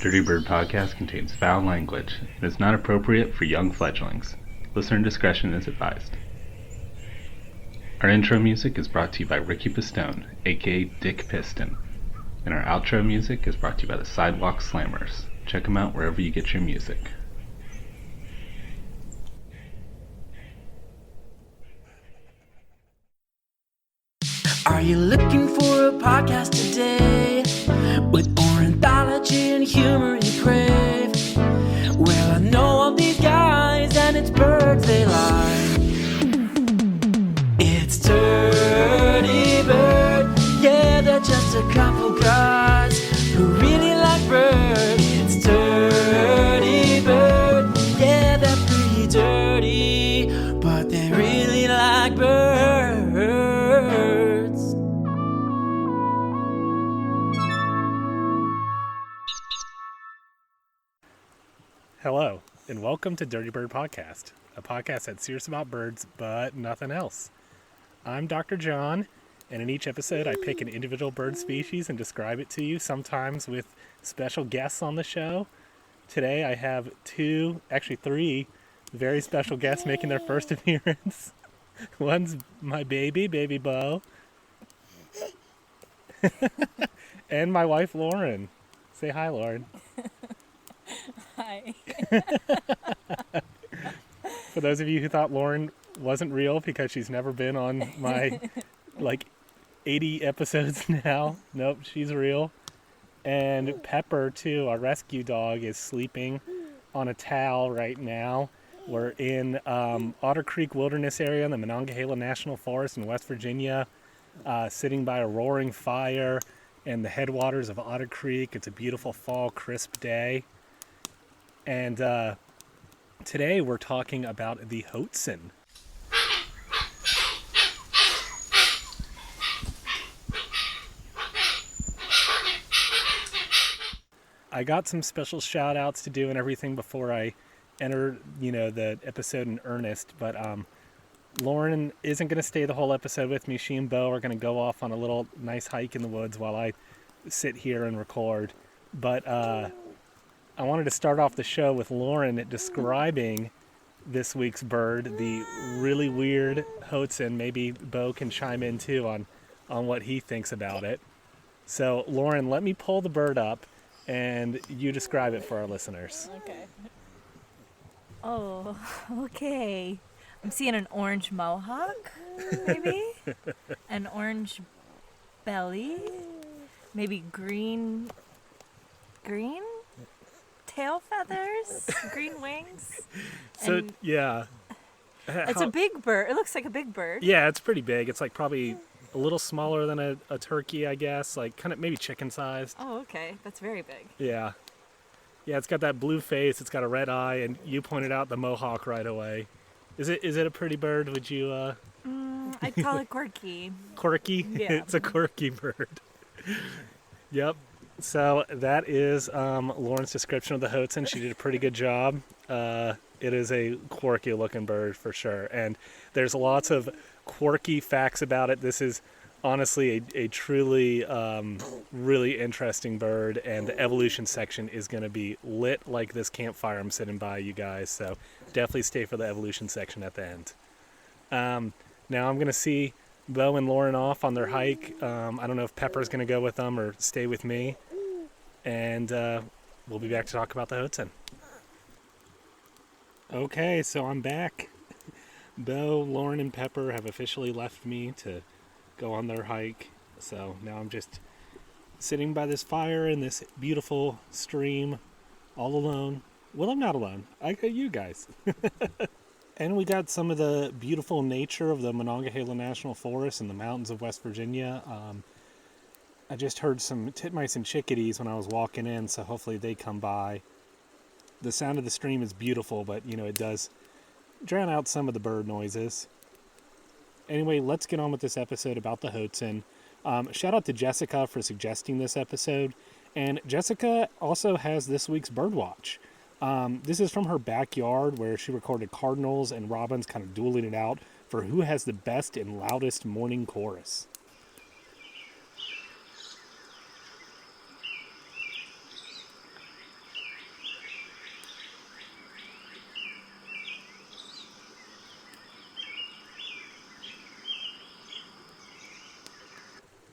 Dirty Bird podcast contains foul language and is not appropriate for young fledglings. Listener discretion is advised. Our intro music is brought to you by Ricky Pistone, aka Dick Piston. And our outro music is brought to you by the Sidewalk Slammers. Check them out wherever you get your music. Are you looking for a podcast today with ornithology and humor you crave? Well, I know all these guys and it's birds they like. It's Dirty Bird, yeah, they're just a couple guys who really like birds. It's Dirty Bird, yeah, they're pretty dirty, but they really like birds. Hello, and welcome to Dirty Bird Podcast, a podcast that's serious about birds, but nothing else. I'm Dr. John, and in each episode I pick an individual bird species and describe it to you, sometimes with special guests on the show. Today I have three very special guests making their first appearance. One's my baby Bo, and my wife Lauren. Say hi, Lauren. Hi. For those of you who thought Lauren wasn't real because she's never been on my 80 episodes now, nope, she's real. And Pepper too, our rescue dog, is sleeping on a towel right now. We're in Otter Creek Wilderness area in the Monongahela National Forest in West Virginia, sitting by a roaring fire in the headwaters of Otter Creek. It's a beautiful fall, crisp day. And today we're talking about the Hoatzin. I got some special shout outs to do and everything before I enter, the episode in earnest, but Lauren isn't going to stay the whole episode with me. She and Bo are going to go off on a little nice hike in the woods while I sit here and record. But I wanted to start off the show with Lauren describing this week's bird, the really weird Hoatzin. Maybe Bo can chime in too on what he thinks about it. So Lauren, let me pull the bird up and you describe it for our listeners. Okay. Oh, okay. I'm seeing an orange mohawk, maybe? An orange belly, maybe green tail feathers, green wings. So, and yeah. it's a big bird. It looks like a big bird. Yeah, it's pretty big. It's like probably a little smaller than a turkey, I guess. Like kind of maybe chicken sized. Oh, okay. That's very big. Yeah. Yeah, it's got that blue face. It's got a red eye, and you pointed out the mohawk right away. Is it a pretty bird? Would you? I'd call it quirky. Quirky? Yeah. It's a quirky bird. Yep. So that is Lauren's description of the Hoatzin. She did a pretty good job. It is a quirky looking bird for sure. And there's lots of quirky facts about it. This is honestly a truly really interesting bird. And the evolution section is going to be lit like this campfire I'm sitting by, you guys. So definitely stay for the evolution section at the end. Now I'm going to see Bo and Lauren off on their hike. I don't know if Pepper's going to go with them or stay with me. And we'll be back to talk about the Hoatzin. Okay, so I'm back. Bo, Lauren, and Pepper have officially left me to go on their hike. So now I'm just sitting by this fire in this beautiful stream all alone. Well, I'm not alone. I got you guys. And we got some of the beautiful nature of the Monongahela National Forest and the mountains of West Virginia. I just heard some titmice and chickadees when I was walking in, so hopefully they come by. The sound of the stream is beautiful, but, it does drown out some of the bird noises. Anyway, let's get on with this episode about the Hoatzin. Shout out to Jessica for suggesting this episode. And Jessica also has this week's Birdwatch. This is from her backyard where she recorded cardinals and robins kind of dueling it out for who has the best and loudest morning chorus.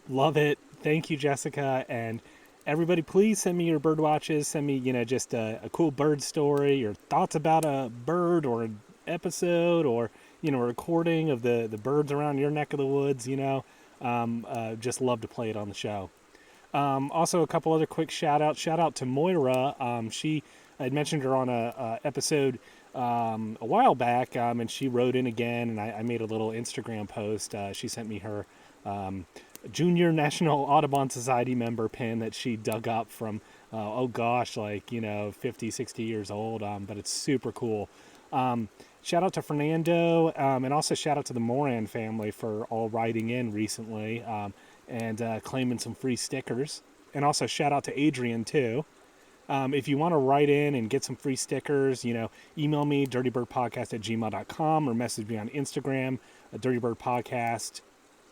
Love it. Thank you, Jessica. And everybody, please send me your bird watches. Send me, just a cool bird story, your thoughts about a bird or an episode or, a recording of the birds around your neck of the woods, Just love to play it on the show. Also, a couple other quick shout outs. Shout out to Moira. I had mentioned her on a episode a while back, and she wrote in again, and I made a little Instagram post. She sent me her Junior National Audubon Society member pin that she dug up from, 50, 60 years old, but it's super cool. Shout out to Fernando, and also shout out to the Moran family for all writing in recently and claiming some free stickers. And also shout out to Adrian, too. If you want to write in and get some free stickers, email me, dirtybirdpodcast@gmail.com, or message me on Instagram, dirtybirdpodcast.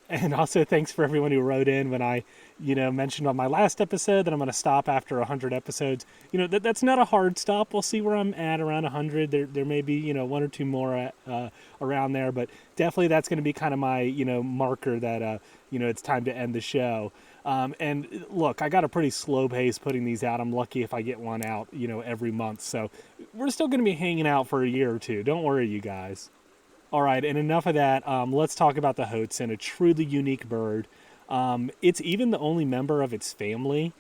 And also thanks for everyone who wrote in when I, mentioned on my last episode that I'm going to stop after 100 episodes. That's not a hard stop. We'll see where I'm at around 100. There may be, one or two more around there, but definitely that's going to be kind of my, marker that, it's time to end the show. And look, I got a pretty slow pace putting these out. I'm lucky if I get one out, every month. So we're still going to be hanging out for a year or two. Don't worry, you guys. All right, and enough of that. Let's talk about the Hoatzin, a truly unique bird. It's even the only member of its family,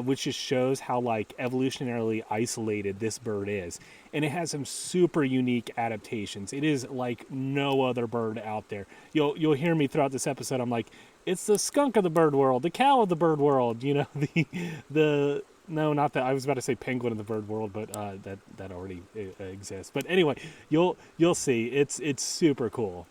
which just shows how evolutionarily isolated this bird is. And it has some super unique adaptations. It is like no other bird out there. You'll hear me throughout this episode. I'm like, it's the skunk of the bird world, the cow of the bird world. No, not that. I was about to say penguin in the bird world, but that already exists. But anyway, you'll see. It's super cool.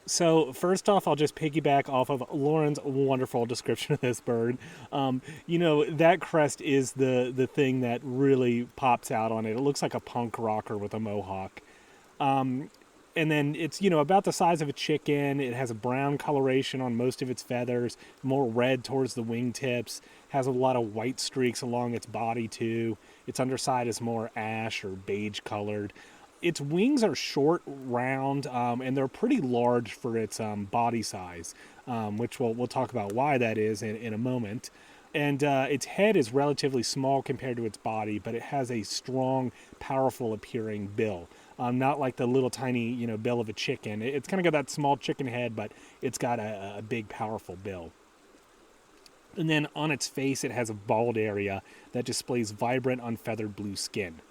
So first off, I'll just piggyback off of Lauren's wonderful description of this bird. That crest is the thing that really pops out on it. It looks like a punk rocker with a mohawk. And then it's, about the size of a chicken. It has a brown coloration on most of its feathers, more red towards the wingtips, has a lot of white streaks along its body too. Its underside is more ash or beige colored. Its wings are short, round, and they're pretty large for its body size, which we'll talk about why that is in a moment. And its head is relatively small compared to its body, but it has a strong, powerful appearing bill. Not like the little tiny, bill of a chicken. It's kind of got that small chicken head, but it's got a big, powerful bill. And then on its face, it has a bald area that displays vibrant, unfeathered blue skin.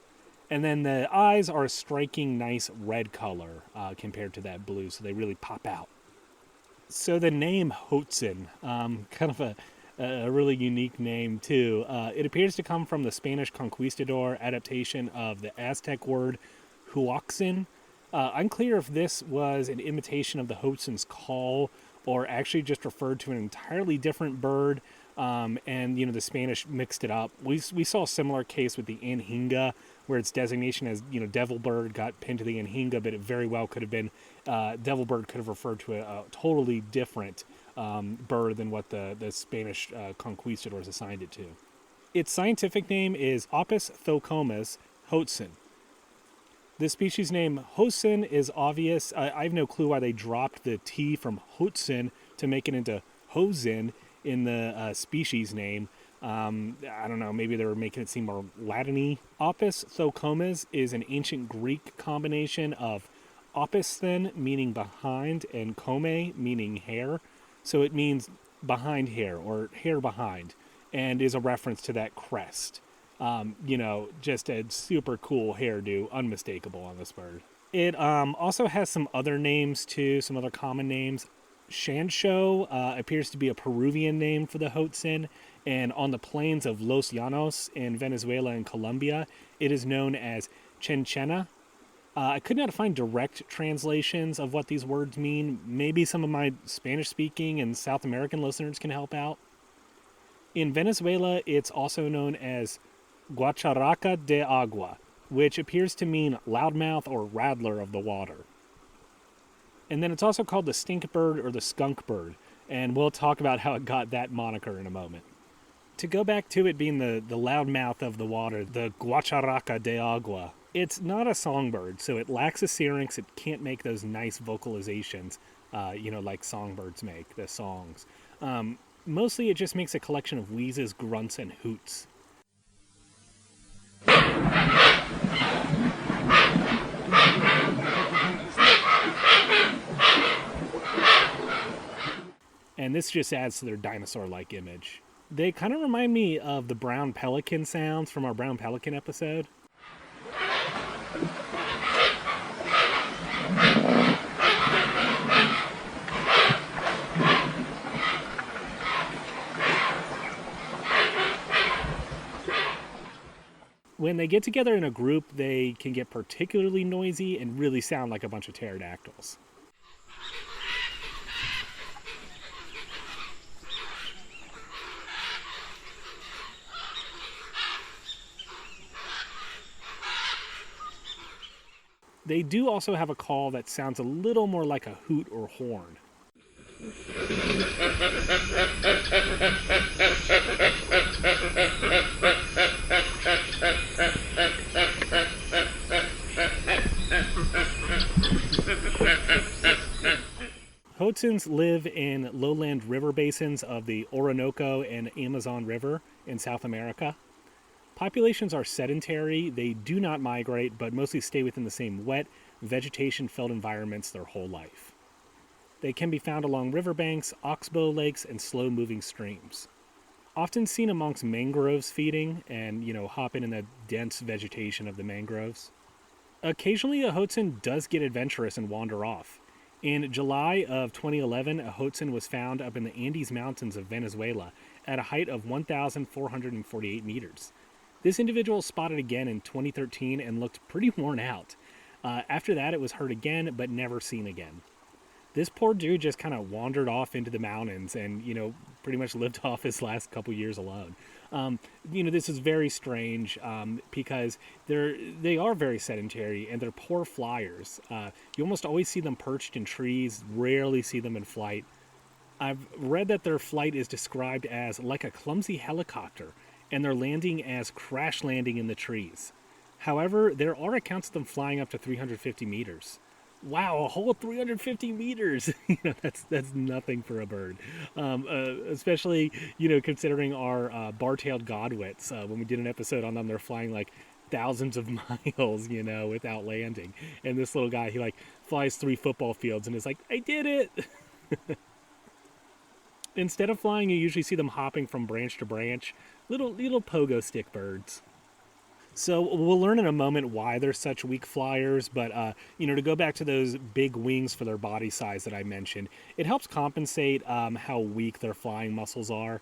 And then the eyes are a striking, nice red color compared to that blue, so they really pop out. So the name Hoatzin, kind of a really unique name too. It appears to come from the Spanish conquistador adaptation of the Aztec word Hoatzin. Unclear if this was an imitation of the Hoatzin's call or actually just referred to an entirely different bird. And the Spanish mixed it up. We saw a similar case with the anhinga, where its designation as devil bird got pinned to the anhinga, but it very well could have been devil bird could have referred to a totally different bird than what the Spanish conquistadors assigned it to. Its scientific name is Apis thocomas hoatzin. The species name Hoatzin is obvious. I have no clue why they dropped the T from Hoatzin to make it into Hoatzin in the species name. I don't know, maybe they were making it seem more Latin-y. Apis thocomas is an ancient Greek combination of opisthen, meaning behind, and kome, meaning hair. So it means behind hair, or hair behind, and is a reference to that crest. Just a super cool hairdo, unmistakable on this bird. It also has some other names too, some other common names. Shancho appears to be a Peruvian name for the Hoatzin, and on the plains of Los Llanos in Venezuela and Colombia, it is known as chenchena. I could not find direct translations of what these words mean. Maybe some of my Spanish-speaking and South American listeners can help out. In Venezuela, it's also known as guacharaca de agua, which appears to mean loudmouth or rattler of the water. And then it's also called the stink bird or the skunk bird, and we'll talk about how it got that moniker in a moment. To go back to it being the loudmouth of the water, the guacharaca de agua, it's not a songbird, so it lacks a syrinx. It can't make those nice vocalizations, like songbirds make, the songs. Mostly it just makes a collection of wheezes, grunts, and hoots. And this just adds to their dinosaur-like image. They kind of remind me of the brown pelican sounds from our brown pelican episode. When they get together in a group, they can get particularly noisy and really sound like a bunch of pterodactyls. They do also have a call that sounds a little more like a hoot or horn. Hoatzins live in lowland river basins of the Orinoco and Amazon River in South America. Populations are sedentary. They do not migrate, but mostly stay within the same wet, vegetation-filled environments their whole life. They can be found along riverbanks, oxbow lakes, and slow-moving streams. Often seen amongst mangroves feeding and, hopping in the dense vegetation of the mangroves. Occasionally, a Hoatzin does get adventurous and wander off. In July of 2011, a Hoatzin was found up in the Andes Mountains of Venezuela at a height of 1,448 meters. This individual spotted again in 2013 and looked pretty worn out. After that, it was heard again, but never seen again. This poor dude just kind of wandered off into the mountains and, pretty much lived off his last couple years alone. This is very strange because they are very sedentary and they're poor flyers. You almost always see them perched in trees, rarely see them in flight. I've read that their flight is described as like a clumsy helicopter, and their landing as crash landing in the trees. However, there are accounts of them flying up to 350 meters. Wow, a whole 350 meters! That's nothing for a bird. Especially, considering our bar-tailed godwits. When we did an episode on them, they're flying like thousands of miles, without landing. And this little guy, he flies 3 football fields and is like, I did it! Instead of flying, you usually see them hopping from branch to branch. Little pogo stick birds. So we'll learn in a moment why they're such weak flyers, but to go back to those big wings for their body size that I mentioned, it helps compensate how weak their flying muscles are.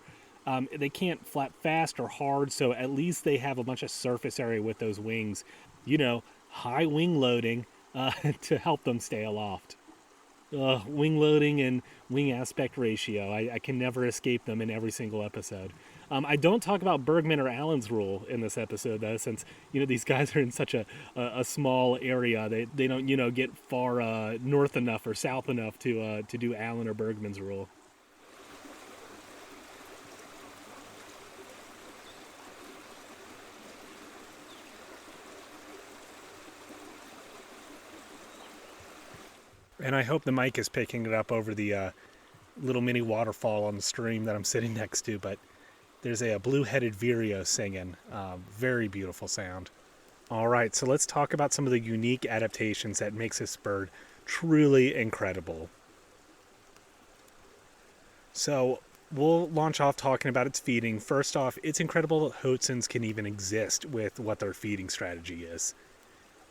They can't flap fast or hard, so at least they have a bunch of surface area with those wings, high wing loading to help them stay aloft. Wing loading and wing aspect ratio. I can never escape them in every single episode. I don't talk about Bergman or Allen's rule in this episode, though, since, these guys are in such a small area. They don't, get far north enough or south enough to do Allen or Bergman's rule. And I hope the mic is picking it up over the little mini waterfall on the stream that I'm sitting next to, but there's a blue-headed vireo singing. Very beautiful sound. All right, so let's talk about some of the unique adaptations that makes this bird truly incredible. So we'll launch off talking about its feeding. First off, it's incredible that Hoatzins can even exist with what their feeding strategy is.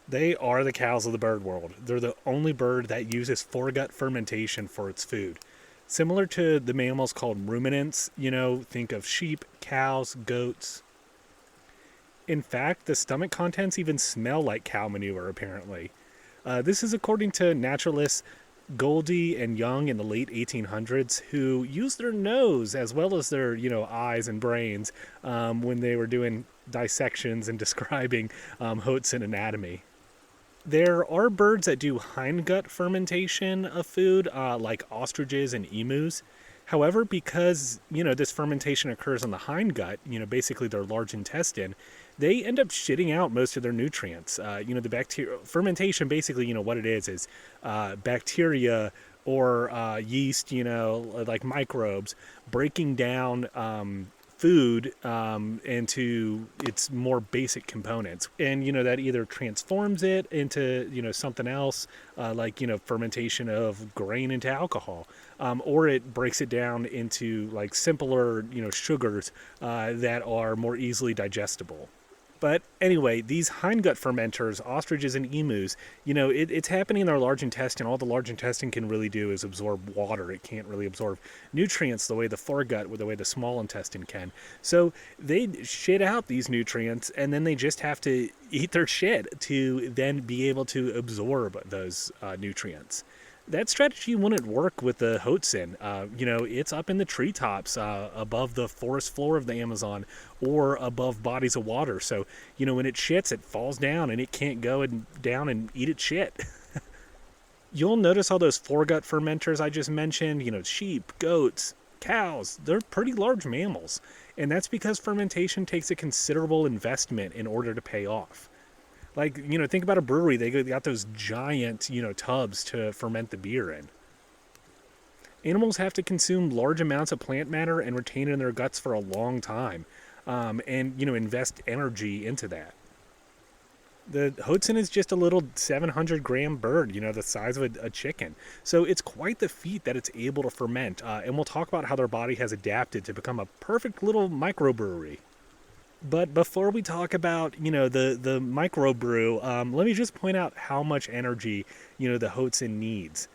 They are the cows of the bird world. They're the only bird that uses foregut fermentation for its food. Similar to the mammals called ruminants, think of sheep, cows, goats. In fact, the stomach contents even smell like cow manure, apparently. This is according to naturalists Goldie and Young in the late 1800s, who used their nose as well as their, eyes and brains when they were doing dissections and describing Hoatzin anatomy. There are birds that do hindgut fermentation of food, like ostriches and emus. However, because, this fermentation occurs on the hindgut, basically their large intestine, they end up shitting out most of their nutrients. The bacteria fermentation, basically, what it is bacteria or yeast, like microbes, breaking down food into its more basic components. And, that either transforms it into, something else, like, fermentation of grain into alcohol, or it breaks it down into like simpler, sugars that are more easily digestible. But anyway, these hindgut fermenters, ostriches and emus, it's happening in their large intestine. All the large intestine can really do is absorb water. It can't really absorb nutrients the way the foregut or the way the small intestine can. So they shit out these nutrients, and then they just have to eat their shit to then be able to absorb those nutrients. That strategy wouldn't work with the Hoatzin. It's up in the treetops above the forest floor of the Amazon or above bodies of water. So, when it shits, it falls down and it can't go down and eat its shit. You'll notice all those foregut fermenters I just mentioned, sheep, goats, cows, they're pretty large mammals. And that's because fermentation takes a considerable investment in order to pay off. Like, think about a brewery. They got those giant, tubs to ferment the beer in. Animals have to consume large amounts of plant matter and retain it in their guts for a long time, and, invest energy into that. The Hoatzin is just a little 700-gram bird, the size of a chicken. So it's quite the feat that it's able to ferment, and we'll talk about how their body has adapted to become a perfect little microbrewery. But before we talk about, the microbrew, let me just point out how much energy, the Hoatzin needs.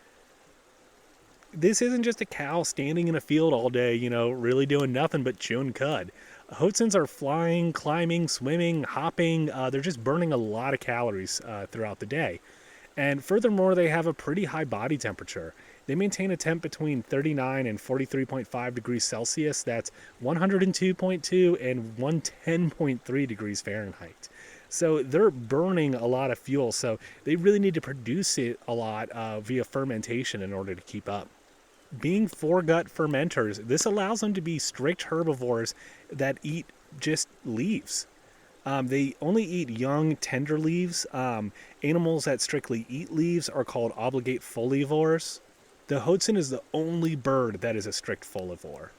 This isn't just a cow standing in a field all day, really doing nothing but chewing cud. Hoatzins are flying, climbing, swimming, hopping. They're just burning a lot of calories throughout the day. And furthermore, they have a pretty high body temperature. They maintain a temp between 39 and 43.5 degrees Celsius. That's 102.2 and 110.3 degrees Fahrenheit. So they're burning a lot of fuel. So they really need to produce it a lot via fermentation in order to keep up. Being foregut fermenters, this allows them to be strict herbivores that eat just leaves. They only eat young, tender leaves. Animals that strictly eat leaves are called obligate folivores. The Hoatzin is the only bird that is a strict folivore.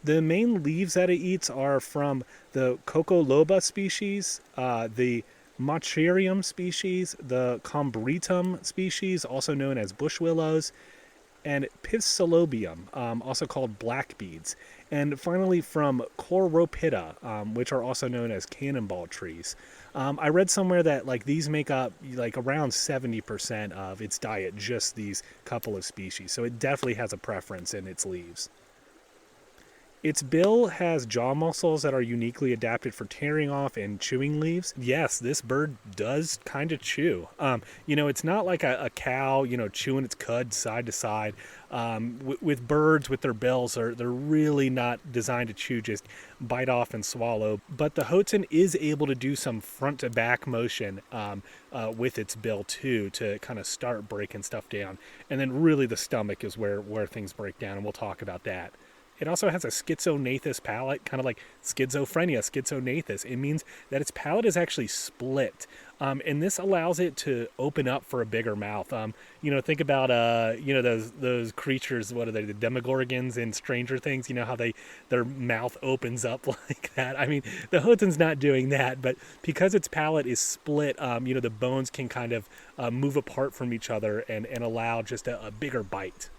The main leaves that it eats are from the Coco loba species, the Macharium species, the Combretum species, also known as bush willows, and Pipsalobium, also called black beads. And finally from Chlorophyta, which are also known as cannonball trees. I read somewhere that these make up around 70% of its diet, just these couple of species. So it definitely has a preference in its leaves. Its bill has jaw muscles that are uniquely adapted for tearing off and chewing leaves. Yes, this bird does kind of chew. It's not like a cow, chewing its cud side to side. With birds, with their bills, they're really not designed to chew, just bite off and swallow. But the Hoatzin is able to do some front to back motion with its bill too, to kind of start breaking stuff down. And then really the stomach is where things break down, and we'll talk about that. It also has a schizognathous palate, kind of like schizophrenia, schizognathus. It means that its palate is actually split, and this allows it to open up for a bigger mouth. Think about, those creatures, what are they, the Demogorgons in Stranger Things, how their mouth opens up like that. I mean, the Hoatzin's not doing that, but because its palate is split, the bones can kind of move apart from each other and allow just a bigger bite.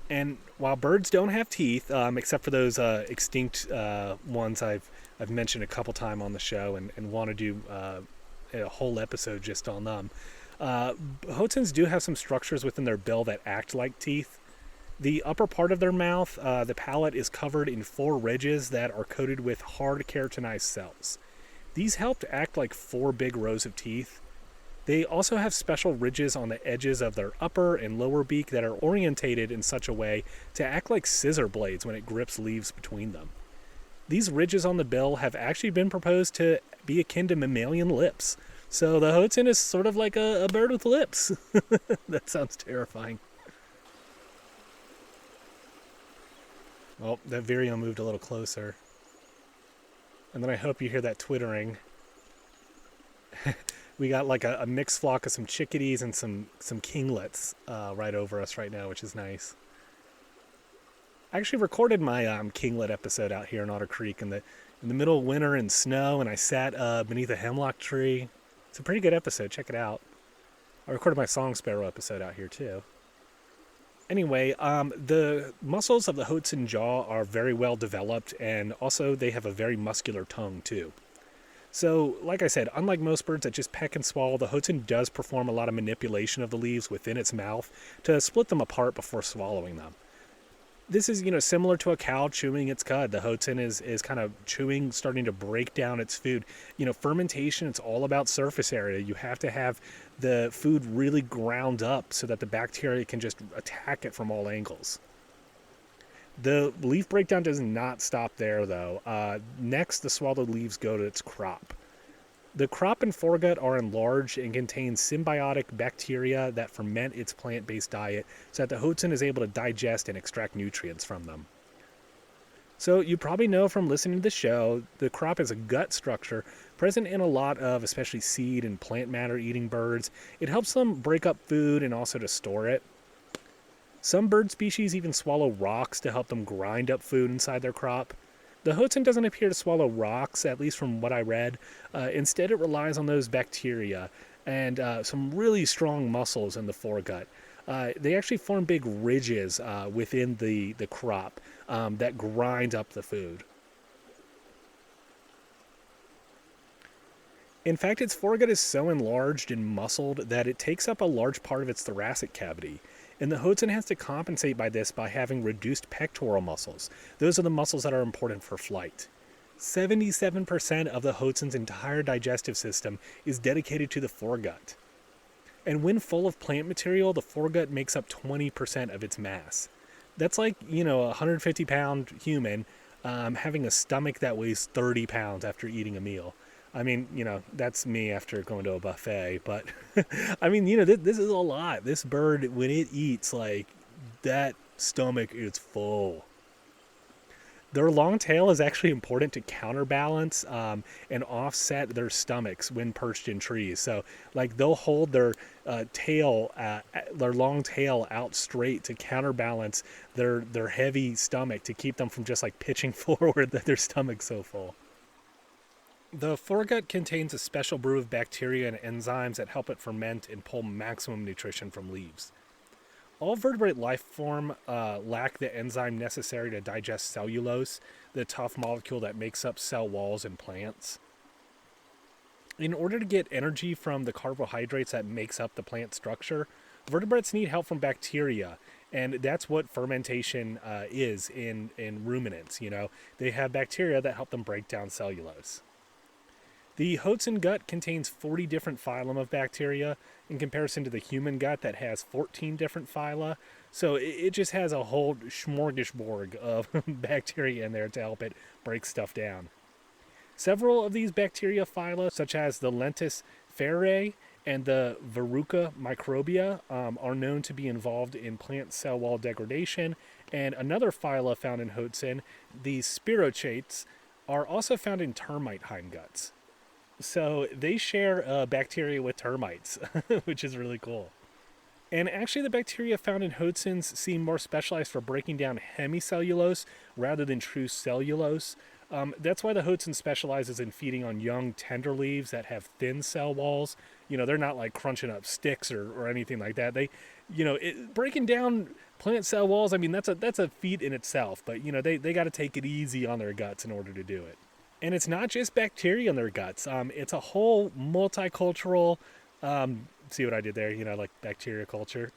And while birds don't have teeth, except for those extinct ones I've mentioned a couple times on the show and want to do a whole episode just on them, Hoatzins do have some structures within their bill that act like teeth. The upper part of their mouth, the palate, is covered in 4 ridges that are coated with hard keratinized cells. These help to act like 4 big rows of teeth. They also have special ridges on the edges of their upper and lower beak that are orientated in such a way to act like scissor blades when it grips leaves between them. These ridges on the bill have actually been proposed to be akin to mammalian lips. So the Hoatzin is sort of like a bird with lips. That sounds terrifying. Well, that vireo moved a little closer. And then I hope you hear that twittering. We got like a mixed flock of some chickadees and some kinglets right over us right now, which is nice. I actually recorded my kinglet episode out here in Otter Creek in the middle of winter and snow, and I sat beneath a hemlock tree. It's a pretty good episode. Check it out. I recorded my song sparrow episode out here too. Anyway, the muscles of the Hoatzin jaw are very well developed, and also they have a very muscular tongue too. So, like I said, unlike most birds that just peck and swallow, the Hoatzin does perform a lot of manipulation of the leaves within its mouth to split them apart before swallowing them. This is, similar to a cow chewing its cud. The Hoatzin is kind of chewing, starting to break down its food. Fermentation, it's all about surface area. You have to have the food really ground up so that the bacteria can just attack it from all angles. The leaf breakdown does not stop there, though. Next, the swallowed leaves go to its crop. The crop and foregut are enlarged and contain symbiotic bacteria that ferment its plant-based diet so that the Hoatzin is able to digest and extract nutrients from them. So you probably know from listening to the show, the crop is a gut structure present in a lot of especially seed and plant matter eating birds. It helps them break up food and also to store it. Some bird species even swallow rocks to help them grind up food inside their crop. The Hoatzin doesn't appear to swallow rocks, at least from what I read. Instead, it relies on those bacteria and some really strong muscles in the foregut. They actually form big ridges within the crop that grind up the food. In fact, its foregut is so enlarged and muscled that it takes up a large part of its thoracic cavity. And the Hoatzin has to compensate by this by having reduced pectoral muscles. Those are the muscles that are important for flight. 77% of the Hoatzin's entire digestive system is dedicated to the foregut. And when full of plant material, the foregut makes up 20% of its mass. That's like, a 150-pound human having a stomach that weighs 30 pounds after eating a meal. I mean, that's me after going to a buffet, but I mean, this is a lot. This bird, when it eats, like, that stomach is full. Their long tail is actually important to counterbalance and offset their stomachs when perched in trees. So, like, they'll hold their long tail out straight to counterbalance their heavy stomach to keep them from just, like, pitching forward that their stomach's so full. The foregut contains a special brew of bacteria and enzymes that help it ferment and pull maximum nutrition from leaves. All vertebrate life form lack the enzyme necessary to digest cellulose, the tough molecule that makes up cell walls in plants. In order to get energy from the carbohydrates that makes up the plant structure, vertebrates need help from bacteria, and that's what fermentation is in ruminants. They have bacteria that help them break down cellulose. The Hoatzin gut contains 40 different phylum of bacteria in comparison to the human gut that has 14 different phyla. So it just has a whole smorgasbord of bacteria in there to help it break stuff down. Several of these bacteria phyla, such as the Lentis ferae and the Verruca microbia, are known to be involved in plant cell wall degradation. And another phyla found in Hoatzin, the Spirochates, are also found in termite hindguts. So they share bacteria with termites, which is really cool. And actually the bacteria found in Hoatzins seem more specialized for breaking down hemicellulose rather than true cellulose. That's why the Hoatzin specializes in feeding on young tender leaves that have thin cell walls. They're not like crunching up sticks or anything like that. They, breaking down plant cell walls, I mean, that's a feat in itself, but they got to take it easy on their guts in order to do it. And it's not just bacteria in their guts. It's a whole multicultural, see what I did there? Like bacteria culture.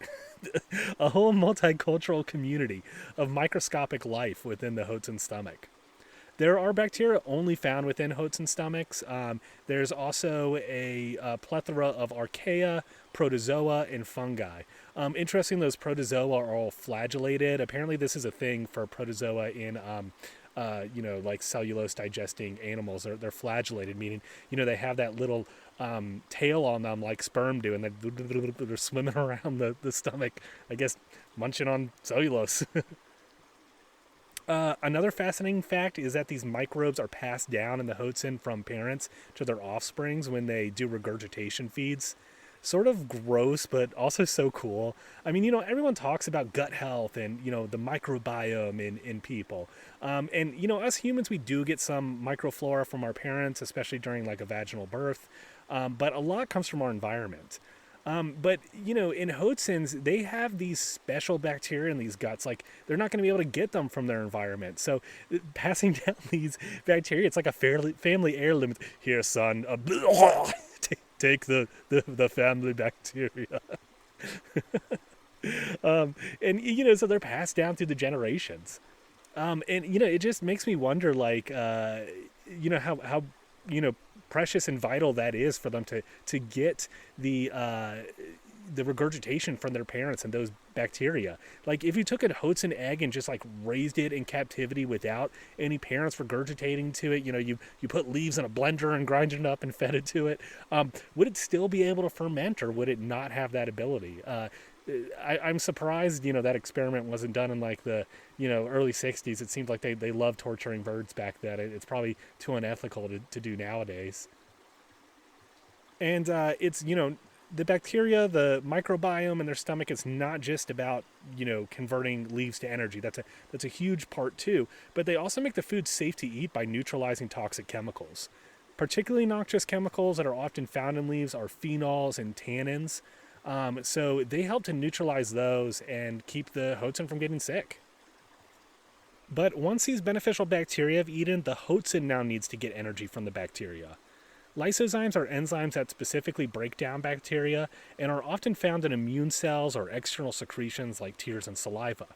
A whole multicultural community of microscopic life within the Hoatzin stomach. There are bacteria only found within Hoatzin stomachs. There's also a plethora of archaea, protozoa, and fungi. Interesting, those protozoa are all flagellated. Apparently this is a thing for protozoa in like cellulose digesting animals. They're flagellated, meaning, they have that little tail on them like sperm do, and they're swimming around the stomach, I guess, munching on cellulose. Another fascinating fact is that these microbes are passed down in the Hoatzin from parents to their offsprings when they do regurgitation feeds. Sort of gross, but also so cool. I mean, everyone talks about gut health and, the microbiome in people. And, us humans, we do get some microflora from our parents, especially during like a vaginal birth. But a lot comes from our environment. But, in Hoatzins, they have these special bacteria in these guts. Like, they're not going to be able to get them from their environment. So, passing down these bacteria, it's like a family heirloom. Here, son, take the family bacteria. So they're passed down through the generations. And, it just makes me wonder, like, how precious and vital that is for them to get the regurgitation from their parents and those bacteria. Like if you took a Hoatzin egg and just like raised it in captivity without any parents regurgitating to it, you put leaves in a blender and grind it up and fed it to it, would it still be able to ferment, or would it not have that ability? I'm surprised, that experiment wasn't done in like the, early 60s. It seemed like they loved torturing birds back then. It's probably too unethical to do nowadays. And it's, the bacteria, the microbiome in their stomach is not just about, converting leaves to energy. That's a huge part too. But they also make the food safe to eat by neutralizing toxic chemicals. Particularly noxious chemicals that are often found in leaves are phenols and tannins. So they help to neutralize those and keep the Hoatzin from getting sick. But once these beneficial bacteria have eaten, the Hoatzin now needs to get energy from the bacteria. Lysozymes are enzymes that specifically break down bacteria and are often found in immune cells or external secretions like tears and saliva.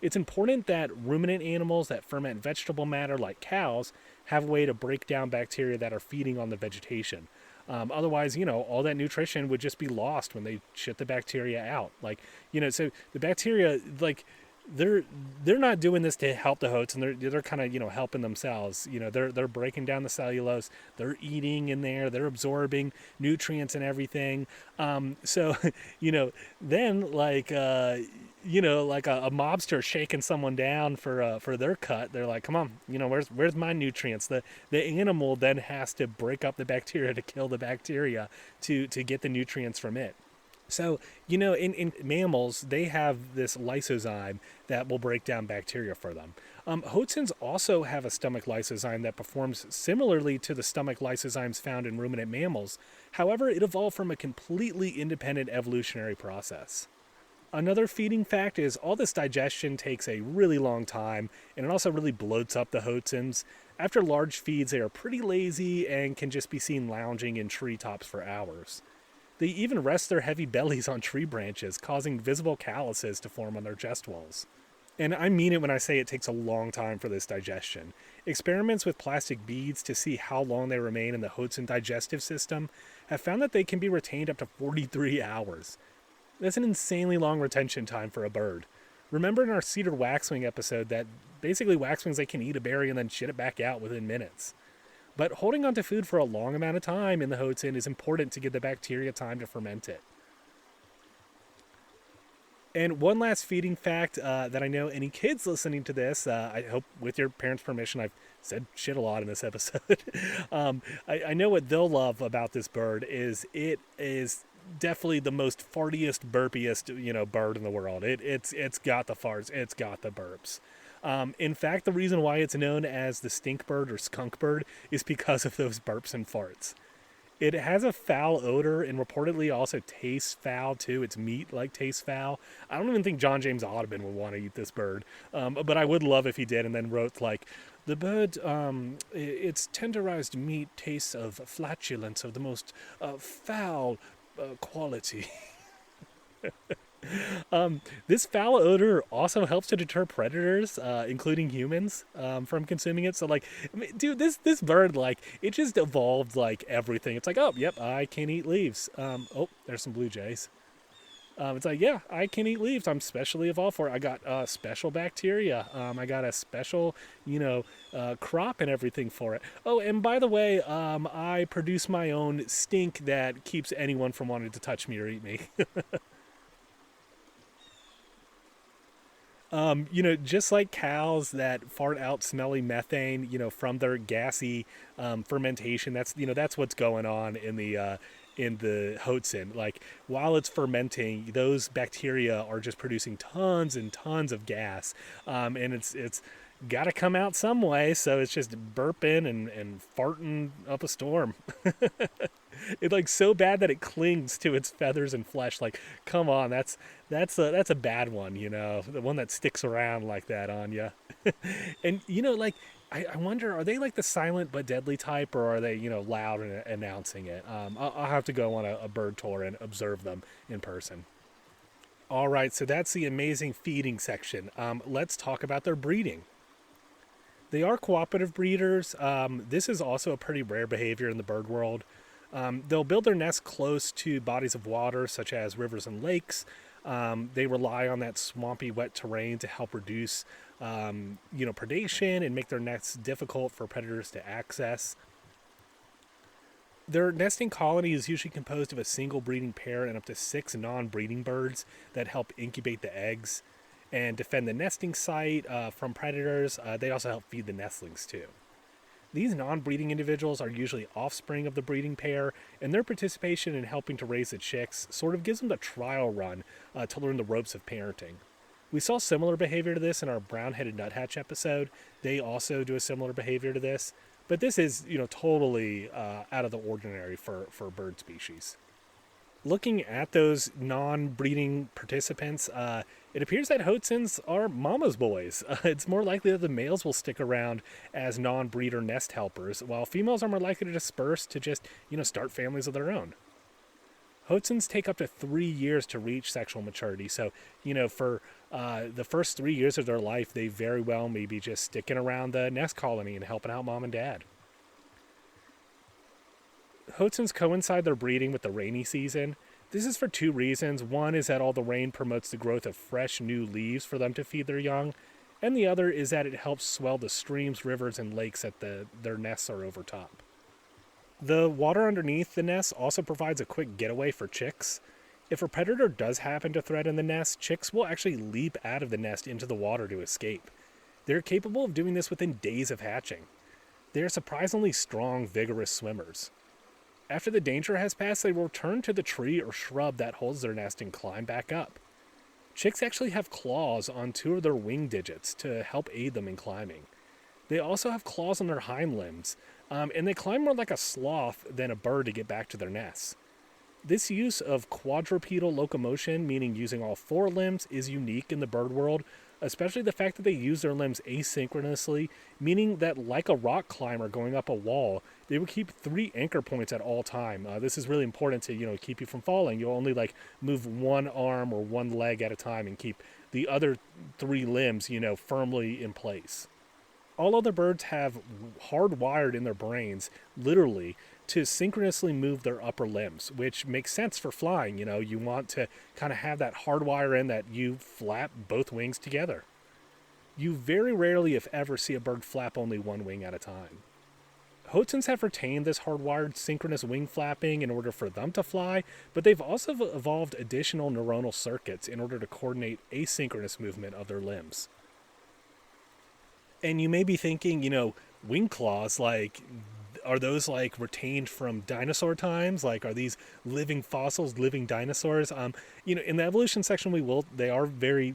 It's important that ruminant animals that ferment vegetable matter like cows have a way to break down bacteria that are feeding on the vegetation. Otherwise, all that nutrition would just be lost when they shit the bacteria out. So the bacteria, they're not doing this to help the Hoatzin. They're kind of, helping themselves. They're breaking down the cellulose. They're eating in there. They're absorbing nutrients and everything. Then like a mobster shaking someone down for their cut, they're like, come on, where's my nutrients? The animal then has to break up the bacteria to kill the bacteria to get the nutrients from it. So, in mammals, they have this lysozyme that will break down bacteria for them. Hoatzins also have a stomach lysozyme that performs similarly to the stomach lysozymes found in ruminant mammals. However, it evolved from a completely independent evolutionary process. Another feeding fact is all this digestion takes a really long time, and it also really bloats up the Hoatzins. After large feeds, they are pretty lazy and can just be seen lounging in treetops for hours. They even rest their heavy bellies on tree branches, causing visible calluses to form on their chest walls. And I mean it when I say it takes a long time for this digestion. Experiments with plastic beads to see how long they remain in the Hoatzin digestive system have found that they can be retained up to 43 hours. That's an insanely long retention time for a bird. Remember in our cedar waxwing episode that basically waxwings, they can eat a berry and then shit it back out within minutes. But holding on to food for a long amount of time in the Hoatzin is important to give the bacteria time to ferment it. And one last feeding fact that I know any kids listening to this, I hope with your parents' permission, I've said shit a lot in this episode. I know what they'll love about this bird is it is definitely the most fartiest, burpiest, bird in the world. It's got the farts, it's got the burps. In fact, the reason why it's known as the stink bird or skunk bird is because of those burps and farts. It has a foul odor and reportedly also tastes foul too. Its meat tastes foul. I don't even think John James Audubon would want to eat this bird. But I would love if he did and then wrote the bird, its tenderized meat tastes of flatulence of the most foul quality. This foul odor also helps to deter predators, including humans, from consuming it. So dude, this bird, it just evolved everything. It's oh, yep, I can eat leaves. Oh, there's some blue jays. It's yeah, I can eat leaves. I'm specially evolved for it. I got special bacteria. I got a special, crop and everything for it. Oh, and by the way, I produce my own stink that keeps anyone from wanting to touch me or eat me. Just like cows that fart out smelly methane, from their gassy fermentation, that's what's going on in the Hoatzin. Like, while it's fermenting, those bacteria are just producing tons and tons of gas, and it's got to come out some way, so it's just burping and farting up a storm. It's like so bad that it clings to its feathers and flesh. Like, come on, that's a bad one, the one that sticks around like that on you. And like, I wonder, are they like the silent but deadly type, or are they loud and announcing it? I'll have to go on a bird tour and observe them in person. All right, so that's the amazing feeding section. Let's talk about their breeding. They are cooperative breeders. This is also a pretty rare behavior in the bird world. They'll build their nests close to bodies of water, such as rivers and lakes. They rely on that swampy, wet terrain to help reduce, predation and make their nests difficult for predators to access. Their nesting colony is usually composed of a single breeding pair and up to 6 non-breeding birds that help incubate the eggs and defend the nesting site from predators. They also help feed the nestlings too. These non-breeding individuals are usually offspring of the breeding pair, and their participation in helping to raise the chicks sort of gives them the trial run to learn the ropes of parenting. We saw similar behavior to this in our brown-headed nuthatch episode. They also do a similar behavior to this, but this is, totally out of the ordinary for bird species. Looking at those non-breeding participants, it appears that Hoatzins are mama's boys. It's more likely that the males will stick around as non-breeder nest helpers, while females are more likely to disperse to just, start families of their own. Hoatzins take up to 3 years to reach sexual maturity, so, for the first 3 years of their life, they very well may be just sticking around the nest colony and helping out mom and dad. Hoatzins coincide their breeding with the rainy season. This is for 2 reasons. One is that all the rain promotes the growth of fresh new leaves for them to feed their young, and the other is that it helps swell the streams, rivers, and lakes that their nests are over top. The water underneath the nest also provides a quick getaway for chicks. If a predator does happen to threaten the nest, chicks will actually leap out of the nest into the water to escape. They're capable of doing this within days of hatching. They are surprisingly strong, vigorous swimmers. After the danger has passed, they will return to the tree or shrub that holds their nest and climb back up. Chicks actually have claws on 2 of their wing digits to help aid them in climbing. They also have claws on their hind limbs, and they climb more like a sloth than a bird to get back to their nests. This use of quadrupedal locomotion, meaning using all 4 limbs, is unique in the bird world, especially the fact that they use their limbs asynchronously, meaning that like a rock climber going up a wall, they will keep 3 anchor points at all time. This is really important to, keep you from falling. You'll only move 1 arm or 1 leg at a time and keep the other 3 limbs, firmly in place. All other birds have hardwired in their brains, literally, to synchronously move their upper limbs, which makes sense for flying. You want to kind of have that hardwire in that you flap both wings together. You very rarely, if ever, see a bird flap only 1 wing at a time. Hoatzins have retained this hardwired synchronous wing flapping in order for them to fly, but they've also evolved additional neuronal circuits in order to coordinate asynchronous movement of their limbs. And you may be thinking, wing claws, are those retained from dinosaur times? Are these living fossils, living dinosaurs? In the evolution section they are very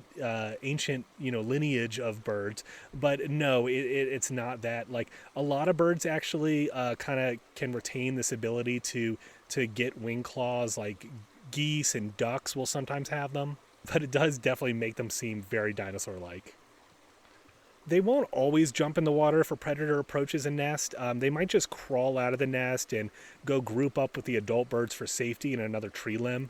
ancient, lineage of birds, but no, it's not that. A lot of birds actually kind of can retain this ability to get wing claws, geese and ducks will sometimes have them, but it does definitely make them seem very dinosaur-like. They won't always jump in the water if a predator approaches a nest. They might just crawl out of the nest and go group up with the adult birds for safety in another tree limb.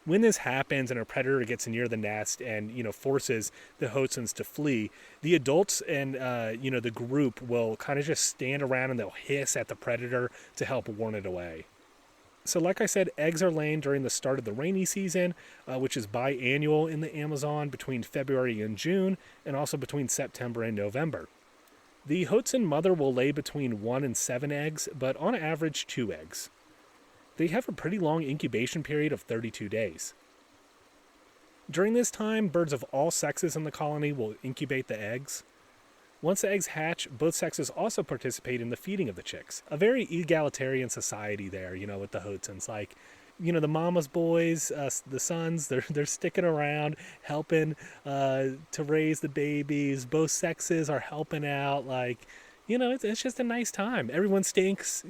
When this happens and a predator gets near the nest and, forces the Hoatzins to flee, the adults and, the group will kind of just stand around and they'll hiss at the predator to help warn it away. So like I said, eggs are laid during the start of the rainy season, which is biannual in the Amazon between February and June, and also between September and November. The Hoatzin mother will lay between 1 and 7 eggs, but on average 2 eggs. They have a pretty long incubation period of 32 days. During this time, birds of all sexes in the colony will incubate the eggs. Once the eggs hatch, both sexes also participate in the feeding of the chicks. A very egalitarian society there, with the Hoatzins. Like, the mama's boys, the sons, they're sticking around, helping to raise the babies. Both sexes are helping out. Like, it's just a nice time. Everyone stinks,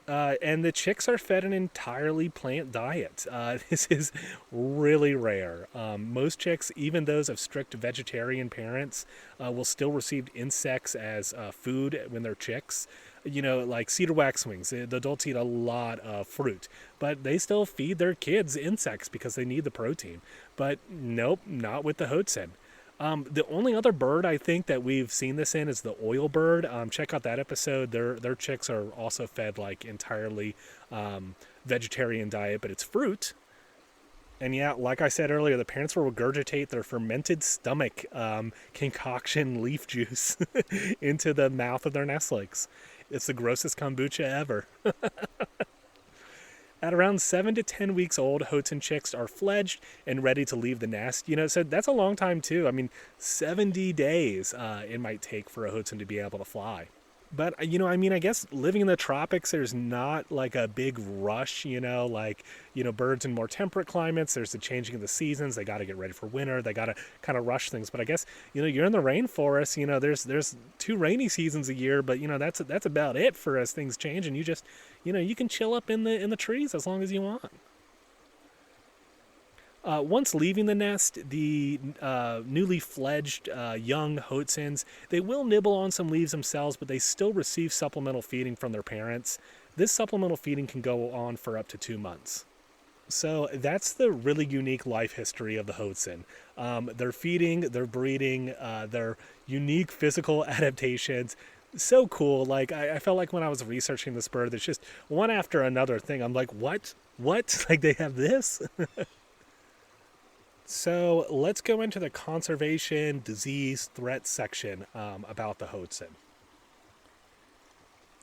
and the chicks are fed an entirely plant diet. This is really rare. Most chicks, even those of strict vegetarian parents, will still receive insects as food when they're chicks. Like cedar waxwings, the adults eat a lot of fruit, but they still feed their kids insects because they need the protein. But nope, not with the Hoatzin. The only other bird I think that we've seen this in is the oil bird. Check out that episode. Their chicks are also fed like entirely vegetarian diet, but it's fruit. And yeah, like I said earlier, the parents will regurgitate their fermented stomach concoction leaf juice into the mouth of their nestlings. It's the grossest kombucha ever. At around 7 to 10 weeks old, Hoatzin chicks are fledged and ready to leave the nest. So that's a long time too. 70 days it might take for a Hoatzin to be able to fly. But, I guess living in the tropics, there's not like a big rush, birds in more temperate climates. There's the changing of the seasons. They got to get ready for winter. They got to kind of rush things. But I guess, you're in the rainforest, there's 2 rainy seasons a year, but, that's about it for as things change. And you just, you can chill up in the trees as long as you want. Once leaving the nest, the newly fledged young Hoatzins, they will nibble on some leaves themselves, but they still receive supplemental feeding from their parents. This supplemental feeding can go on for up to 2 months. So that's the really unique life history of the Hoatzin. Their feeding, their breeding, their unique physical adaptations. So cool. Like, I felt like when I was researching this bird, there's just one after another thing. I'm like, what? Like, they have this? So let's go into the conservation, disease, threat section about the Hoatzin.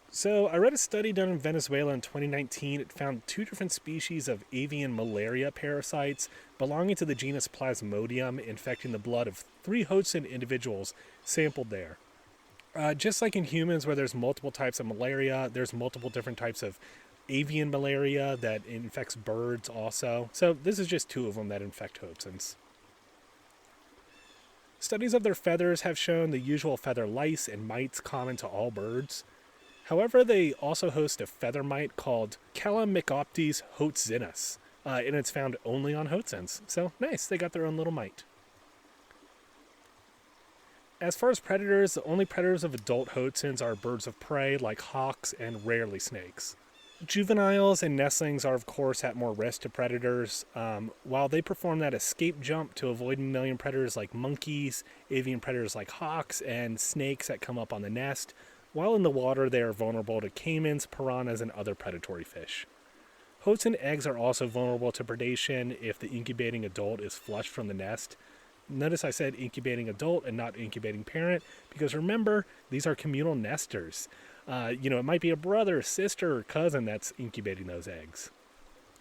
So I read a study done in Venezuela in 2019. It found 2 different species of avian malaria parasites belonging to the genus Plasmodium infecting the blood of 3 Hoatzin individuals sampled there. Just like in humans where there's multiple types of malaria, there's multiple different types of avian malaria that infects birds also. So this is just 2 of them that infect Hoatzins. Studies of their feathers have shown the usual feather lice and mites common to all birds. However, they also host a feather mite called Calamicoptes hoatzinus, and it's found only on Hoatzins. So nice, they got their own little mite. As far as predators, the only predators of adult Hoatzins are birds of prey like hawks and rarely snakes. Juveniles and nestlings are, of course, at more risk to predators. While they perform that escape jump to avoid mammalian predators like monkeys, avian predators like hawks, and snakes that come up on the nest, while in the water they are vulnerable to caimans, piranhas, and other predatory fish. Hoatzin eggs are also vulnerable to predation if the incubating adult is flushed from the nest. Notice I said incubating adult and not incubating parent, because remember, these are communal nesters. It might be a brother, sister, or cousin that's incubating those eggs.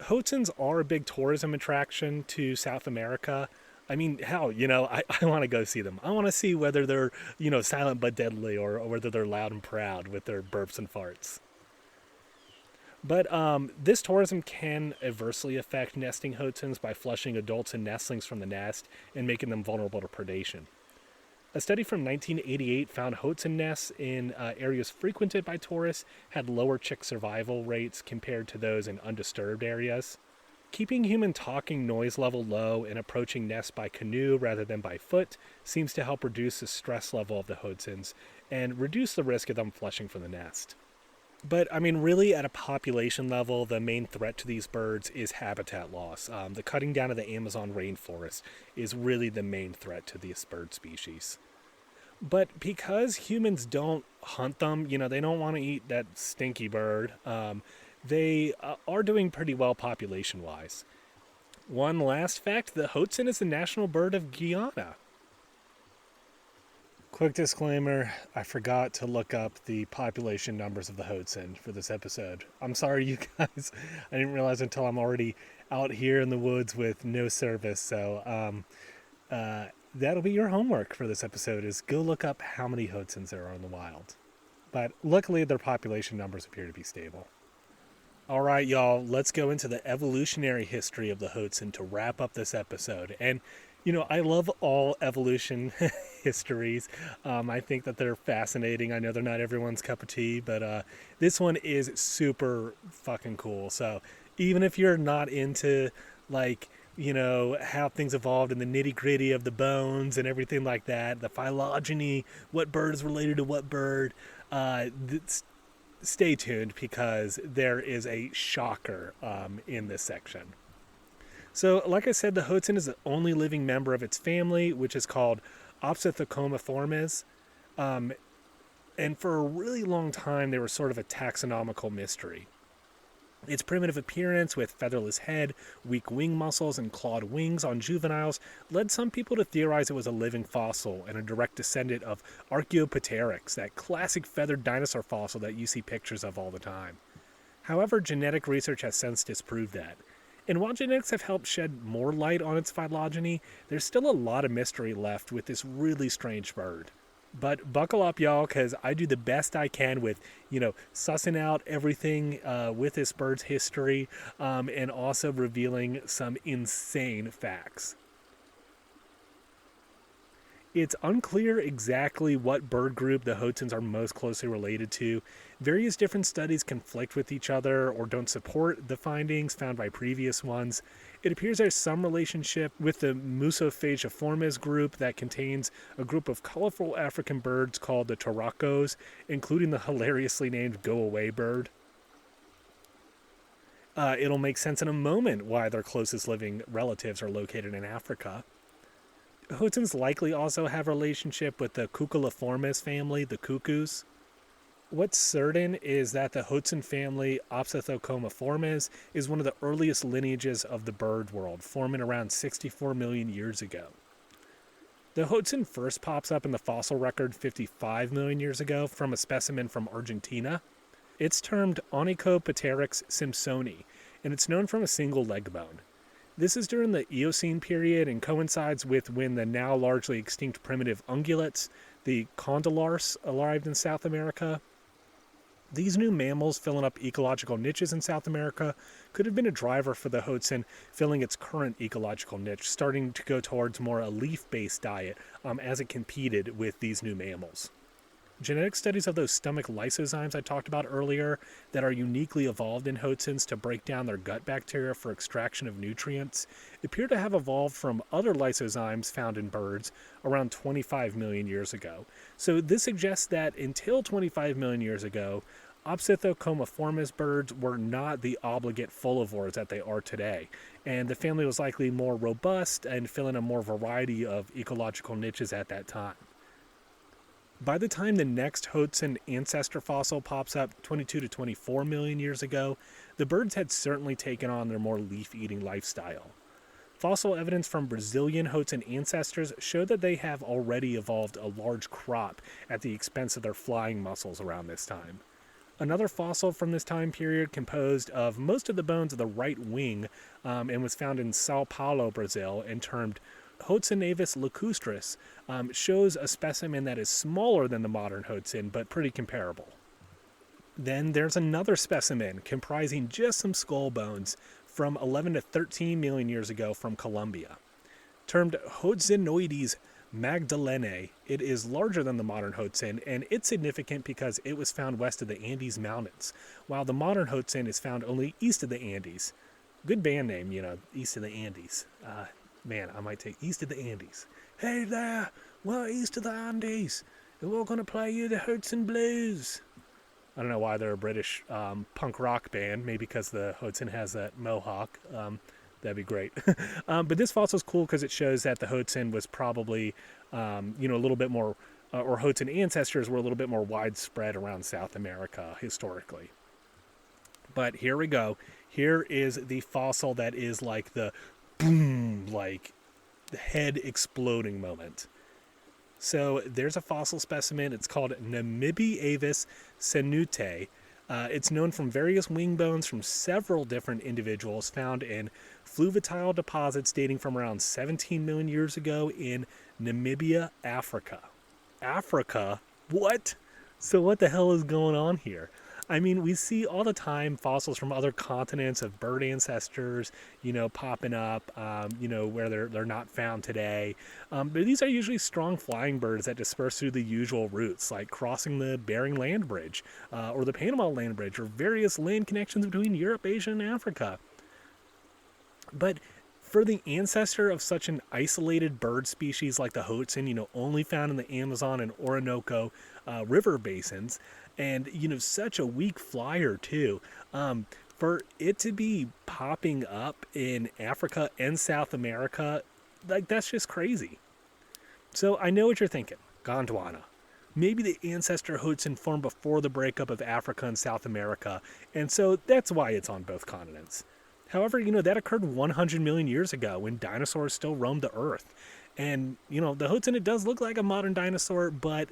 Hoatzins are a big tourism attraction to South America. Hell, I want to go see them. I want to see whether they're, silent but deadly or whether they're loud and proud with their burps and farts. But this tourism can adversely affect nesting Hoatzins by flushing adults and nestlings from the nest and making them vulnerable to predation. A study from 1988 found Hoatzin nests in areas frequented by tourists had lower chick survival rates compared to those in undisturbed areas. Keeping human talking noise level low and approaching nests by canoe rather than by foot seems to help reduce the stress level of the Hoatzins and reduce the risk of them flushing from the nest. But, really, at a population level, the main threat to these birds is habitat loss. The cutting down of the Amazon rainforest is really the main threat to this bird species. But because humans don't hunt them, they don't want to eat that stinky bird, they are doing pretty well population-wise. One last fact, the Hoatzin is the national bird of Guyana. Quick disclaimer, I forgot to look up the population numbers of the Hoatzin for this episode. I'm sorry, you guys. I didn't realize until I'm already out here in the woods with no service. So that'll be your homework for this episode, is go look up how many Hoatzins there are in the wild. But luckily, their population numbers appear to be stable. All right, y'all, let's go into the evolutionary history of the Hoatzin to wrap up this episode. And, you know, I love all evolution histories. I think that they're fascinating. I know they're not everyone's cup of tea, but this one is super fucking cool. So even if you're not into, like, you know, how things evolved and the nitty-gritty of the bones and everything like that, the phylogeny, what bird is related to what bird, stay tuned, because there is a shocker in this section. So, like I said, the Hoatzin is the only living member of its family, which is called Opisthocomiformes. And for a really long time, they were sort of a taxonomical mystery. Its primitive appearance, with featherless head, weak wing muscles, and clawed wings on juveniles, led some people to theorize it was a living fossil and a direct descendant of Archaeopteryx, that classic feathered dinosaur fossil that you see pictures of all the time. However, genetic research has since disproved that. And while genetics have helped shed more light on its phylogeny, there's still a lot of mystery left with this really strange bird. But buckle up, y'all, because I do the best I can with, you know, sussing out everything with this bird's history, and also revealing some insane facts. It's unclear exactly what bird group the Hoatzins are most closely related to. Various different studies conflict with each other or don't support the findings found by previous ones. It appears there's some relationship with the Musophagiformes group that contains a group of colorful African birds called the Turacos, including the hilariously named go-away bird. It'll make sense in a moment why their closest living relatives are located in Africa. Hoatzins likely also have a relationship with the Cuculiformes family, the cuckoos. What's certain is that the Hoatzin family, Opisthocomiformes, is one of the earliest lineages of the bird world, forming around 64 million years ago. The Hoatzin first pops up in the fossil record 55 million years ago from a specimen from Argentina. It's termed Onychopteryx simpsoni, and it's known from a single leg bone. This is during the Eocene period and coincides with when the now largely extinct primitive ungulates, the condylars, arrived in South America. These new mammals filling up ecological niches in South America could have been a driver for the Hoatzin filling its current ecological niche, starting to go towards more a leaf-based diet as it competed with these new mammals. Genetic studies of those stomach lysozymes I talked about earlier that are uniquely evolved in Hoatzins to break down their gut bacteria for extraction of nutrients appear to have evolved from other lysozymes found in birds around 25 million years ago. So this suggests that until 25 million years ago, Opisthocomiformes birds were not the obligate folivores that they are today, and the family was likely more robust and filling a more variety of ecological niches at that time. By the time the next Hoatzin ancestor fossil pops up 22 to 24 million years ago, the birds had certainly taken on their more leaf-eating lifestyle. Fossil evidence from Brazilian Hoatzin ancestors showed that they have already evolved a large crop at the expense of their flying muscles around this time. Another fossil from this time period composed of most of the bones of the right wing and was found in Sao Paulo, Brazil, and termed Hoatzinavis lacustris, shows a specimen that is smaller than the modern Hoatzin, but pretty comparable. Then there's another specimen comprising just some skull bones from 11 to 13 million years ago from Colombia. Termed Hoatzinoides magdalenae, it is larger than the modern Hoatzin, and it's significant because it was found west of the Andes Mountains, while the modern Hoatzin is found only east of the Andes. Good band name, you know, East of the Andes. Man, I might take East of the Andes. Hey there, we're east of the Andes, and we're going to play you the Hoatzin Blues. I don't know why they're a British punk rock band, maybe because the Hoatzin has that mohawk. That'd be great. But this fossil is cool because it shows that the Hoatzin was probably, a little bit more, or Hoatzin ancestors were a little bit more widespread around South America historically. But here we go. Here is the fossil that is like the boom, like the head exploding moment. So there's a fossil specimen. It's called Namibiavis senute. It's known from various wing bones from several different individuals found in fluviatile deposits dating from around 17 million years ago in Namibia, Africa. Africa? What? So what the hell is going on here? I mean, we see all the time fossils from other continents of bird ancestors, popping up, where they're not found today. But these are usually strong flying birds that disperse through the usual routes, like crossing the Bering Land Bridge, or the Panama Land Bridge, or various land connections between Europe, Asia, and Africa. But for the ancestor of such an isolated bird species like the Hoatzin, only found in the Amazon and Orinoco river basins, and such a weak flyer too, for it to be popping up in Africa and South America, like, that's just crazy. So I know what you're thinking, Gondwana. Maybe the ancestor Hoatzin formed before the breakup of Africa and South America, and so that's why it's on both continents. However, that occurred 100 million years ago when dinosaurs still roamed the earth. And, the Hoatzin, it does look like a modern dinosaur, but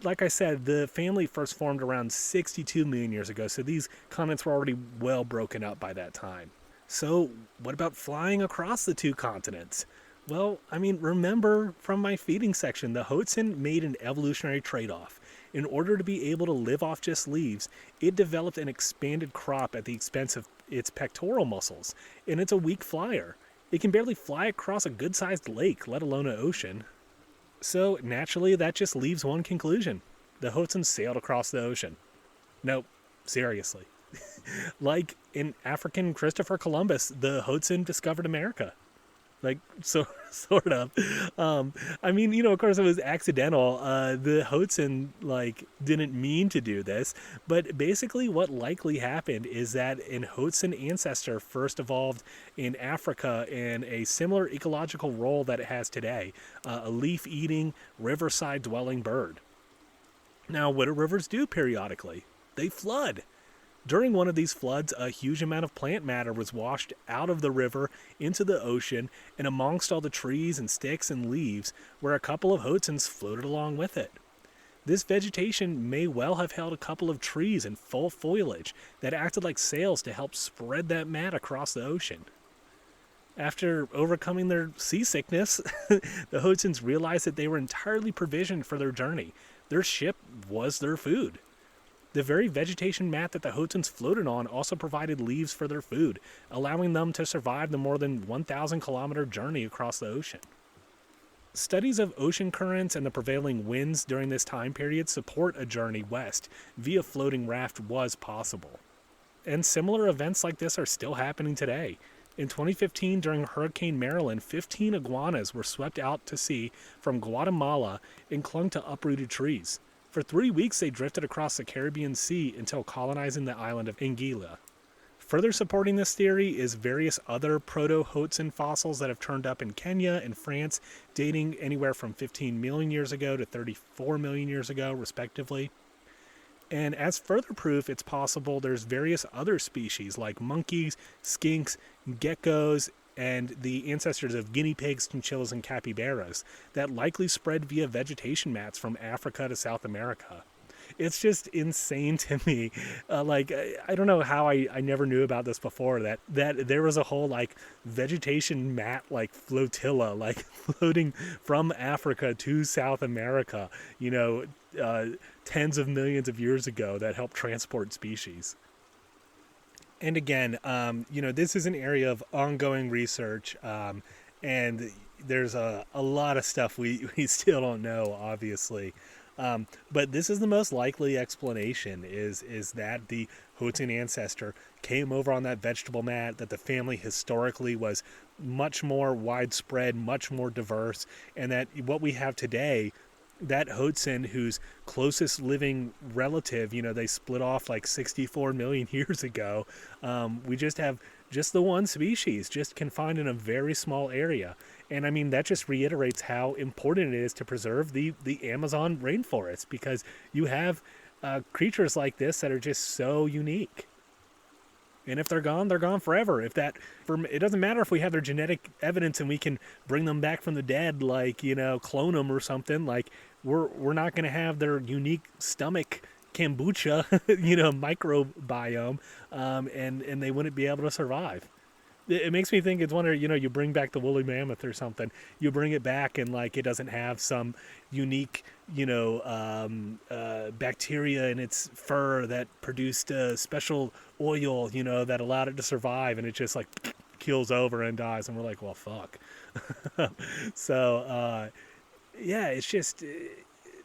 like I said, the family first formed around 62 million years ago, so these continents were already well broken up by that time. So what about flying across the two continents? Well, I mean, remember from my feeding section, the Hoatzin made an evolutionary trade-off. In order to be able to live off just leaves, it developed an expanded crop at the expense of its pectoral muscles, and it's a weak flyer. It can barely fly across a good-sized lake, let alone an ocean. So, naturally, that just leaves one conclusion. The Hoatzin sailed across the ocean. Nope, seriously. Like in African Christopher Columbus, the Hoatzin discovered America. Like, sort of. I mean, of course it was accidental. The Hoatzin, didn't mean to do this. But basically what likely happened is that an Hoatzin ancestor first evolved in Africa in a similar ecological role that it has today. A leaf-eating, riverside-dwelling bird. Now, what do rivers do periodically? They flood. During one of these floods, a huge amount of plant matter was washed out of the river into the ocean and amongst all the trees and sticks and leaves, where a couple of Hoatzins floated along with it. This vegetation may well have held a couple of trees in full foliage that acted like sails to help spread that mat across the ocean. After overcoming their seasickness, the Hoatzins realized that they were entirely provisioned for their journey. Their ship was their food. The very vegetation mat that the Hoatzins floated on also provided leaves for their food, allowing them to survive the more than 1,000-kilometer journey across the ocean. Studies of ocean currents and the prevailing winds during this time period support a journey west via floating raft was possible. And similar events like this are still happening today. In 2015, during Hurricane Marilyn, 15 iguanas were swept out to sea from Guatemala and clung to uprooted trees. For 3 weeks, they drifted across the Caribbean Sea until colonizing the island of Anguilla. Further supporting this theory is various other proto-Hoatzin fossils that have turned up in Kenya and France, dating anywhere from 15 million years ago to 34 million years ago, respectively. And as further proof, it's possible there's various other species like monkeys, skinks, geckos, and the ancestors of guinea pigs, chinchillas, and capybaras that likely spread via vegetation mats from Africa to South America. It's just insane to me. I don't know how I never knew about this before, that there was a whole vegetation mat flotilla floating from Africa to South America, tens of millions of years ago that helped transport species. And again, this is an area of ongoing research, and there's a lot of stuff we still don't know, obviously. But this is the most likely explanation, is that the Hoatzin ancestor came over on that vegetable mat, that the family historically was much more widespread, much more diverse, and that what we have today, that Hoatzin, whose closest living relative, they split off 64 million years ago, we just have just the one species, just confined in a very small area. And I mean, that just reiterates how important it is to preserve the Amazon rainforest, because you have creatures like this that are just so unique. And if they're gone forever. It doesn't matter if we have their genetic evidence and we can bring them back from the dead, clone them or something. We're not going to have their unique stomach kombucha, microbiome, and they wouldn't be able to survive. It makes me think, it's wonder, you bring back the woolly mammoth or something, you bring it back and like it doesn't have some unique, bacteria in its fur that produced a special oil, that allowed it to survive, and it just like keels over and dies, and we're like, well, fuck. So, yeah, it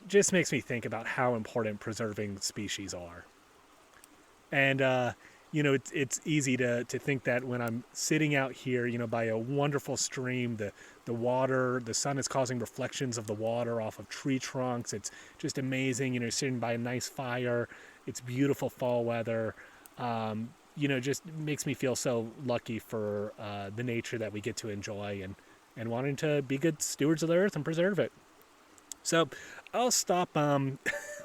just makes me think about how important preserving species are. And, it's easy to think that when I'm sitting out here, by a wonderful stream, the water, the sun is causing reflections of the water off of tree trunks. It's just amazing. Sitting by a nice fire. It's beautiful fall weather. Just makes me feel so lucky for the nature that we get to enjoy and wanting to be good stewards of the earth and preserve it. So I'll stop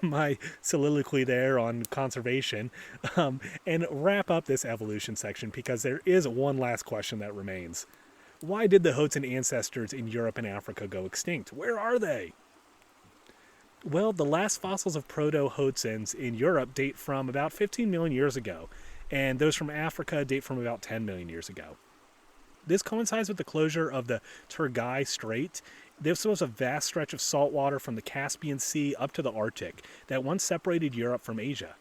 my soliloquy there on conservation and wrap up this evolution section, because there is one last question that remains. Why did the Hoatzin ancestors in Europe and Africa go extinct? Where are they? Well, the last fossils of proto-Hoatzins in Europe date from about 15 million years ago, and those from Africa date from about 10 million years ago. This coincides with the closure of the Turgai Strait. This was a vast stretch of salt water from the Caspian Sea up to the Arctic that once separated Europe from Asia.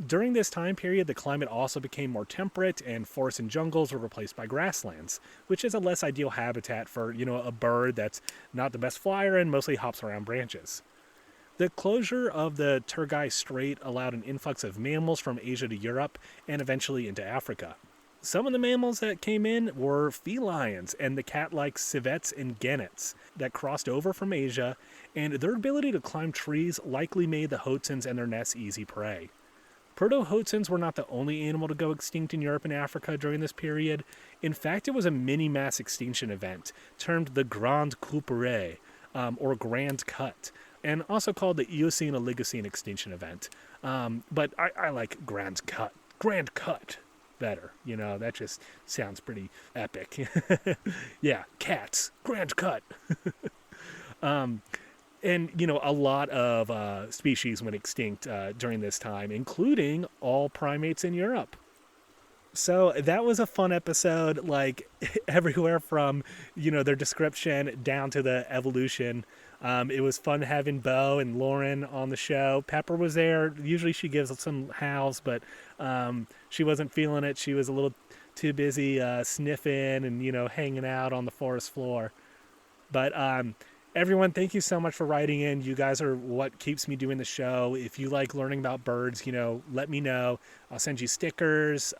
During this time period, the climate also became more temperate, and forests and jungles were replaced by grasslands, which is a less ideal habitat for, a bird that's not the best flyer and mostly hops around branches. The closure of the Turgai Strait allowed an influx of mammals from Asia to Europe and eventually into Africa. Some of the mammals that came in were felines and the cat-like civets and gannets that crossed over from Asia, and their ability to climb trees likely made the Hoatzins and their nests easy prey. Proto-Hoatzins were not the only animal to go extinct in Europe and Africa during this period. In fact, it was a mini-mass extinction event termed the Grande Coupure, or Grand Cut, and also called the Eocene-Oligocene extinction event. But I like Grand Cut better. That just sounds pretty epic. Yeah, cats, Grand Cut. And, a lot of species went extinct during this time, including all primates in Europe. So that was a fun episode, like everywhere from, their description down to the evolution. It was fun having Bo and Lauren on the show. Pepper was there. Usually she gives some howls, but she wasn't feeling it. She was a little too busy sniffing and, hanging out on the forest floor. But everyone, thank you so much for writing in. You guys are what keeps me doing the show. If you like learning about birds, let me know. I'll send you stickers.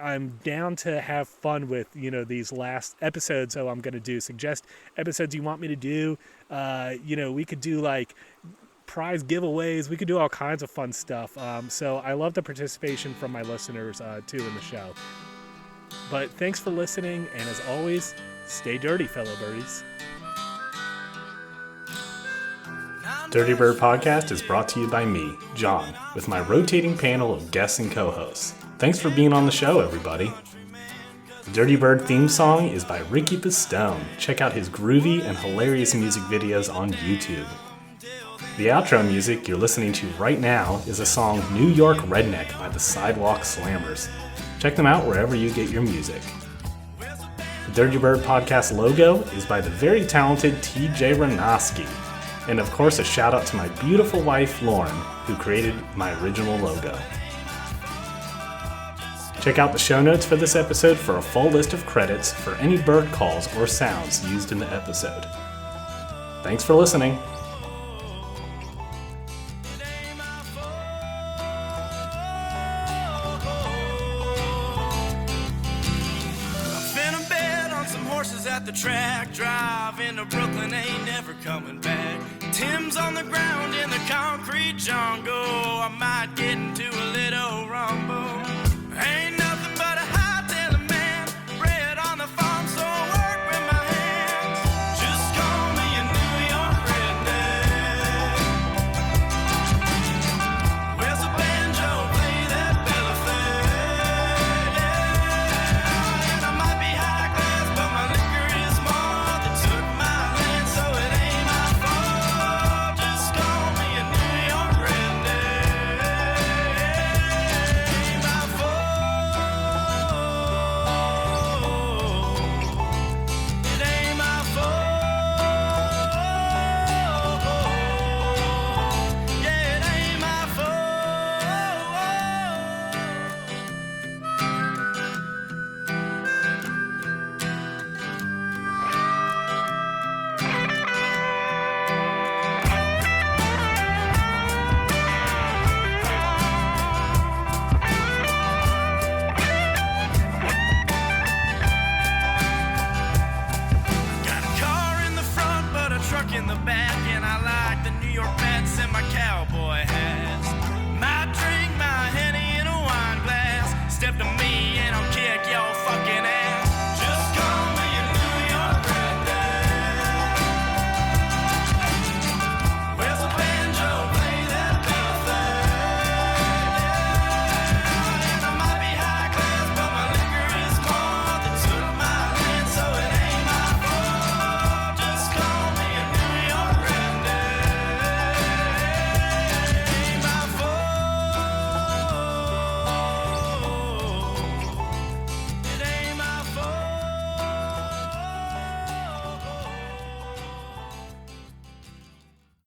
I'm down to have fun with, these last episodes. So I'm going to do suggest episodes you want me to do. We could do like prize giveaways. We could do all kinds of fun stuff. So I love the participation from my listeners too in the show. But thanks for listening. And as always, stay dirty, fellow birdies. Dirty Bird Podcast is brought to you by me, John, with my rotating panel of guests and co-hosts. Thanks for being on the show, everybody. The Dirty Bird theme song is by Ricky Pistone. Check out his groovy and hilarious music videos on YouTube. The outro music you're listening to right now is a song New York Redneck by the Sidewalk Slammers. Check them out wherever you get your music. The Dirty Bird Podcast logo is by the very talented TJ Ranoski. And of course, a shout out to my beautiful wife, Lauren, who created my original logo. Check out the show notes for this episode for a full list of credits for any bird calls or sounds used in the episode. Thanks for listening. At the track, drive into Brooklyn, ain't never coming back. Tim's on the ground in the concrete jungle. I might get into a little rumble. Ain't nothing but a high-tailing man, bred on the farm, so I work with my hands. Just call me a New York redneck. Where's the banjo? Play that Bellafay. And I might be high class, but my liquor is more. They took my land, so it ain't my fault. Just call me a New York redneck. truck in the back, and I like the New York Mets and my cowboy hats. My drink, my Henny in a wine glass. Step to me and I'll kick your fucking ass.